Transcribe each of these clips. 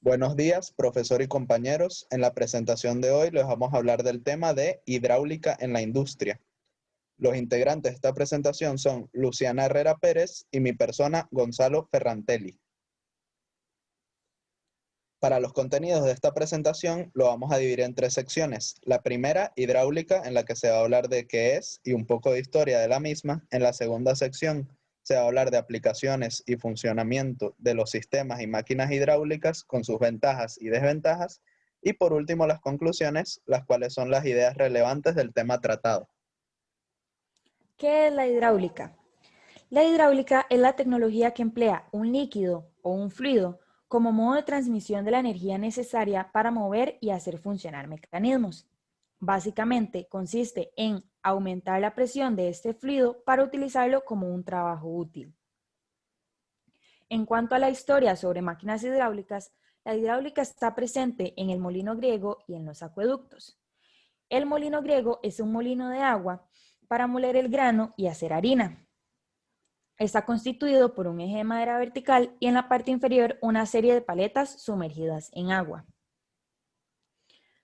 Buenos días, profesor y compañeros. En la presentación de hoy les vamos a hablar del tema de hidráulica en la industria. Los integrantes de esta presentación son Luciana Herrera Pérez y mi persona, Gonzalo Ferrantelli. Para los contenidos de esta presentación lo vamos a dividir en tres secciones. La primera, hidráulica, en la que se va a hablar de qué es y un poco de historia de la misma. En la segunda sección se va a hablar de aplicaciones y funcionamiento de los sistemas y máquinas hidráulicas con sus ventajas y desventajas. Y por último, las conclusiones, las cuales son las ideas relevantes del tema tratado. ¿Qué es la hidráulica? La hidráulica es la tecnología que emplea un líquido o un fluido como modo de transmisión de la energía necesaria para mover y hacer funcionar mecanismos. Básicamente consiste en aumentar la presión de este fluido para utilizarlo como un trabajo útil. En cuanto a la historia sobre máquinas hidráulicas, la hidráulica está presente en el molino griego y en los acueductos. El molino griego es un molino de agua para moler el grano y hacer harina. Está constituido por un eje de madera vertical y en la parte inferior una serie de paletas sumergidas en agua.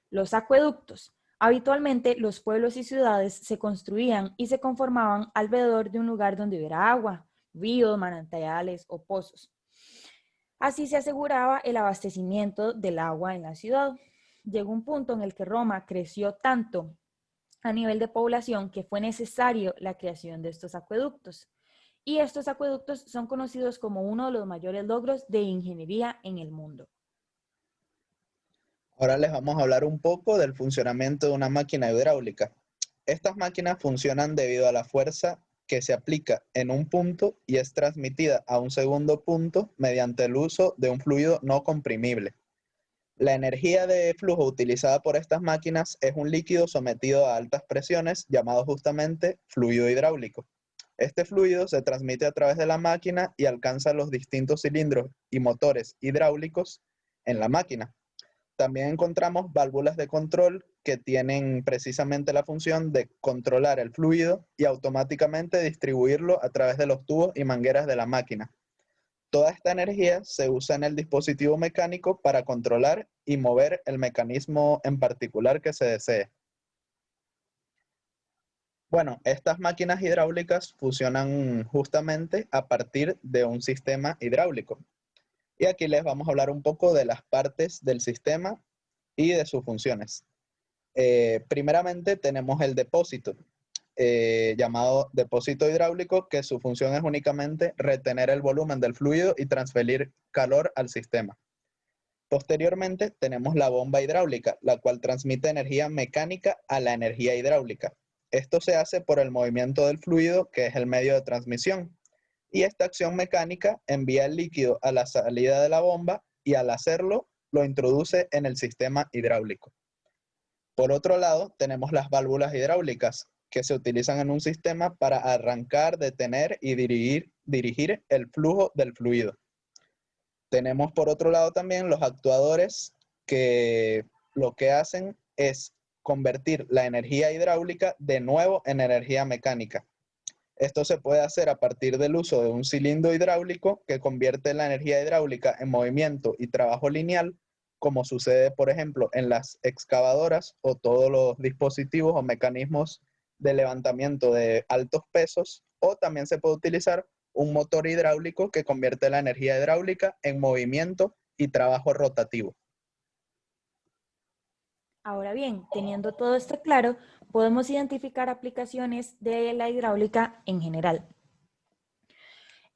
Los acueductos. Habitualmente los pueblos y ciudades se construían y se conformaban alrededor de un lugar donde hubiera agua, ríos, manantiales o pozos. Así se aseguraba el abastecimiento del agua en la ciudad. Llegó un punto en el que Roma creció tanto a nivel de población que fue necesario la creación de estos acueductos. Y estos acueductos son conocidos como uno de los mayores logros de ingeniería en el mundo. Ahora les vamos a hablar un poco del funcionamiento de una máquina hidráulica. Estas máquinas funcionan debido a la fuerza que se aplica en un punto y es transmitida a un segundo punto mediante el uso de un fluido no comprimible. La energía de flujo utilizada por estas máquinas es un líquido sometido a altas presiones llamado justamente fluido hidráulico. Este fluido se transmite a través de la máquina y alcanza los distintos cilindros y motores hidráulicos en la máquina. También encontramos válvulas de control que tienen precisamente la función de controlar el fluido y automáticamente distribuirlo a través de los tubos y mangueras de la máquina. Toda esta energía se usa en el dispositivo mecánico para controlar y mover el mecanismo en particular que se desee. Bueno, estas máquinas hidráulicas funcionan justamente a partir de un sistema hidráulico. Y aquí les vamos a hablar un poco de las partes del sistema y de sus funciones. Primeramente tenemos el depósito, llamado depósito hidráulico, que su función es únicamente retener el volumen del fluido y transferir calor al sistema. Posteriormente tenemos la bomba hidráulica, la cual transmite energía mecánica a la energía hidráulica. Esto se hace por el movimiento del fluido, que es el medio de transmisión. Y esta acción mecánica envía el líquido a la salida de la bomba y al hacerlo lo introduce en el sistema hidráulico. Por otro lado, tenemos las válvulas hidráulicas que se utilizan en un sistema para arrancar, detener y dirigir el flujo del fluido. Tenemos por otro lado también los actuadores que lo que hacen es convertir la energía hidráulica de nuevo en energía mecánica. Esto se puede hacer a partir del uso de un cilindro hidráulico que convierte la energía hidráulica en movimiento y trabajo lineal, como sucede, por ejemplo, en las excavadoras o todos los dispositivos o mecanismos de levantamiento de altos pesos, o también se puede utilizar un motor hidráulico que convierte la energía hidráulica en movimiento y trabajo rotativo. Ahora bien, teniendo todo esto claro, podemos identificar aplicaciones de la hidráulica en general.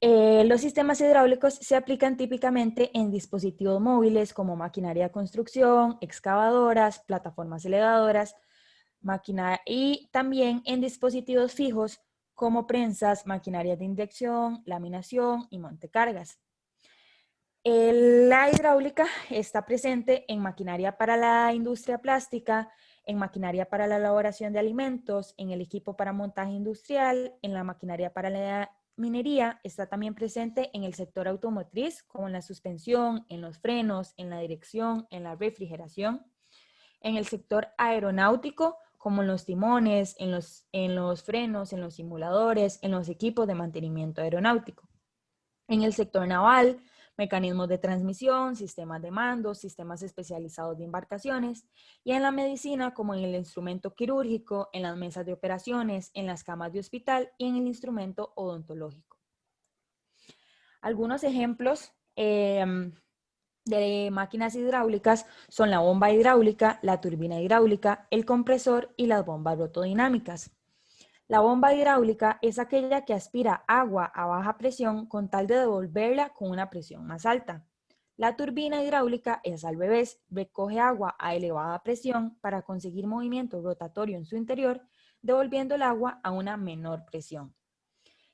Los sistemas hidráulicos se aplican típicamente en dispositivos móviles como maquinaria de construcción, excavadoras, plataformas elevadoras, y también en dispositivos fijos como prensas, maquinaria de inyección, laminación y montecargas. La hidráulica está presente en maquinaria para la industria plástica, en maquinaria para la elaboración de alimentos, en el equipo para montaje industrial, en la maquinaria para la minería, está también presente en el sector automotriz, como en la suspensión, en los frenos, en la dirección, en la refrigeración, en el sector aeronáutico, como en los timones, en los frenos, en los simuladores, en los equipos de mantenimiento aeronáutico. En el sector naval, mecanismos de transmisión, sistemas de mando, sistemas especializados de embarcaciones, y en la medicina como en el instrumento quirúrgico, en las mesas de operaciones, en las camas de hospital y en el instrumento odontológico. Algunos ejemplos de máquinas hidráulicas son la bomba hidráulica, la turbina hidráulica, el compresor y las bombas rotodinámicas. La bomba hidráulica es aquella que aspira agua a baja presión con tal de devolverla con una presión más alta. La turbina hidráulica es al revés, recoge agua a elevada presión para conseguir movimiento rotatorio en su interior, devolviendo el agua a una menor presión.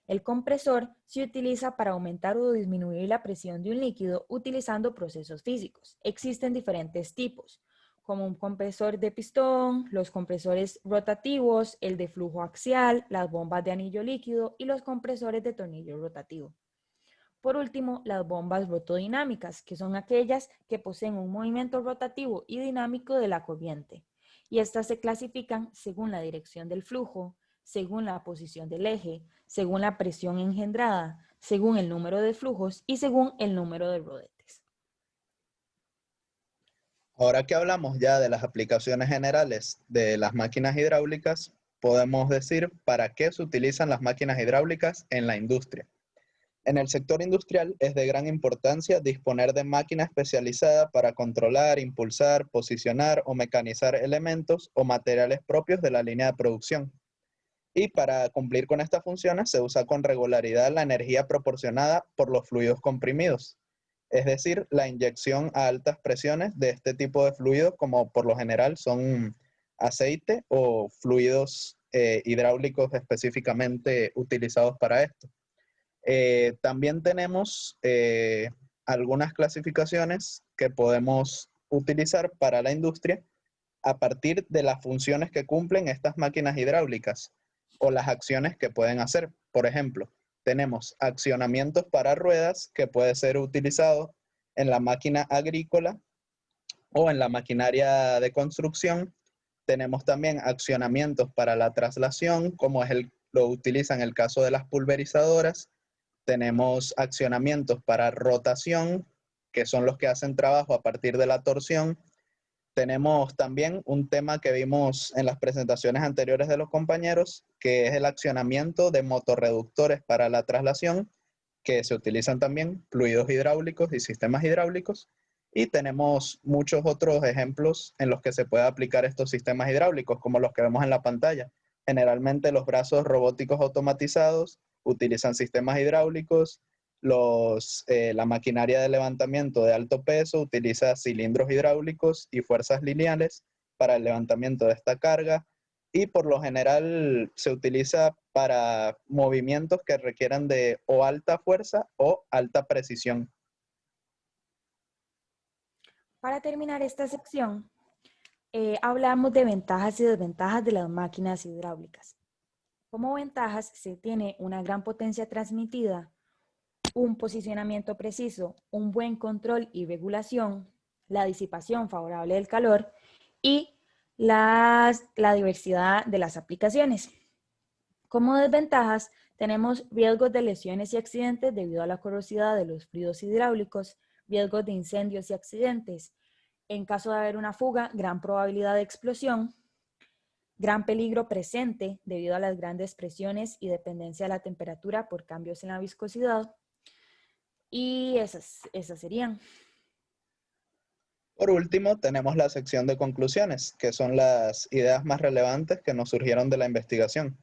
El compresor se utiliza para aumentar o disminuir la presión de un líquido utilizando procesos físicos. Existen diferentes tipos, como un compresor de pistón, los compresores rotativos, el de flujo axial, las bombas de anillo líquido y los compresores de tornillo rotativo. Por último, las bombas rotodinámicas, que son aquellas que poseen un movimiento rotativo y dinámico de la corriente. Y estas se clasifican según la dirección del flujo, según la posición del eje, según la presión engendrada, según el número de flujos y según el número de rodetes. Ahora que hablamos ya de las aplicaciones generales de las máquinas hidráulicas, podemos decir para qué se utilizan las máquinas hidráulicas en la industria. En el sector industrial es de gran importancia disponer de máquina especializada para controlar, impulsar, posicionar o mecanizar elementos o materiales propios de la línea de producción. Y para cumplir con estas funciones se usa con regularidad la energía proporcionada por los fluidos comprimidos, es decir, la inyección a altas presiones de este tipo de fluidos, como por lo general son aceite o fluidos hidráulicos específicamente utilizados para esto. También tenemos algunas clasificaciones que podemos utilizar para la industria a partir de las funciones que cumplen estas máquinas hidráulicas o las acciones que pueden hacer. Por ejemplo, tenemos accionamientos para ruedas que puede ser utilizado en la máquina agrícola o en la maquinaria de construcción. Tenemos también accionamientos para la traslación, como lo utilizan en el caso de las pulverizadoras. Tenemos accionamientos para rotación, que son los que hacen trabajo a partir de la torsión. Tenemos también un tema que vimos en las presentaciones anteriores de los compañeros, que es el accionamiento de motorreductores para la traslación, que se utilizan también fluidos hidráulicos y sistemas hidráulicos. Y tenemos muchos otros ejemplos en los que se puede aplicar estos sistemas hidráulicos, como los que vemos en la pantalla. Generalmente los brazos robóticos automatizados utilizan sistemas hidráulicos. La maquinaria de levantamiento de alto peso utiliza cilindros hidráulicos y fuerzas lineales para el levantamiento de esta carga, y por lo general se utiliza para movimientos que requieran de o alta fuerza o alta precisión. Para terminar esta sección, hablamos de ventajas y desventajas de las máquinas hidráulicas. Como ventajas se tiene una gran potencia transmitida, un posicionamiento preciso, un buen control y regulación, la disipación favorable del calor y la diversidad de las aplicaciones. Como desventajas, tenemos riesgos de lesiones y accidentes debido a la corrosividad de los fluidos hidráulicos, riesgos de incendios y accidentes. En caso de haber una fuga, gran probabilidad de explosión, gran peligro presente debido a las grandes presiones y dependencia de la temperatura por cambios en la viscosidad. Y esas serían. Por último, tenemos la sección de conclusiones, que son las ideas más relevantes que nos surgieron de la investigación.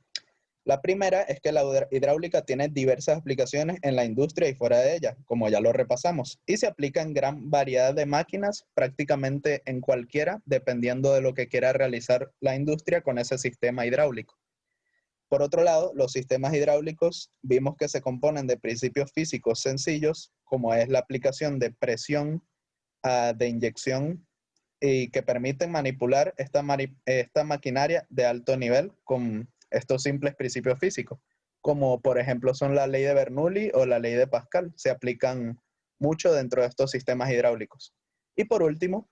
La primera es que la hidráulica tiene diversas aplicaciones en la industria y fuera de ella, como ya lo repasamos, y se aplica en gran variedad de máquinas, prácticamente en cualquiera, dependiendo de lo que quiera realizar la industria con ese sistema hidráulico. Por otro lado, los sistemas hidráulicos vimos que se componen de principios físicos sencillos, como es la aplicación de presión, de inyección, y que permiten manipular esta maquinaria de alto nivel con estos simples principios físicos, como por ejemplo son la ley de Bernoulli o la ley de Pascal. Se aplican mucho dentro de estos sistemas hidráulicos. Y por último,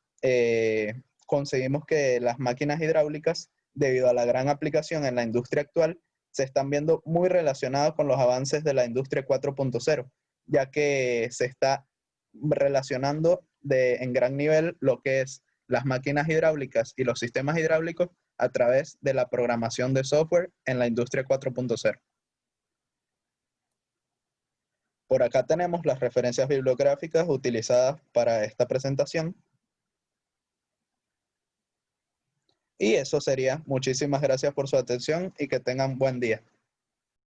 conseguimos que las máquinas hidráulicas, debido a la gran aplicación en la industria actual, se están viendo muy relacionadas con los avances de la industria 4.0, ya que se está relacionando en gran nivel lo que es las máquinas hidráulicas y los sistemas hidráulicos a través de la programación de software en la industria 4.0. Por acá tenemos las referencias bibliográficas utilizadas para esta presentación. Y eso sería. Muchísimas gracias por su atención y que tengan buen día.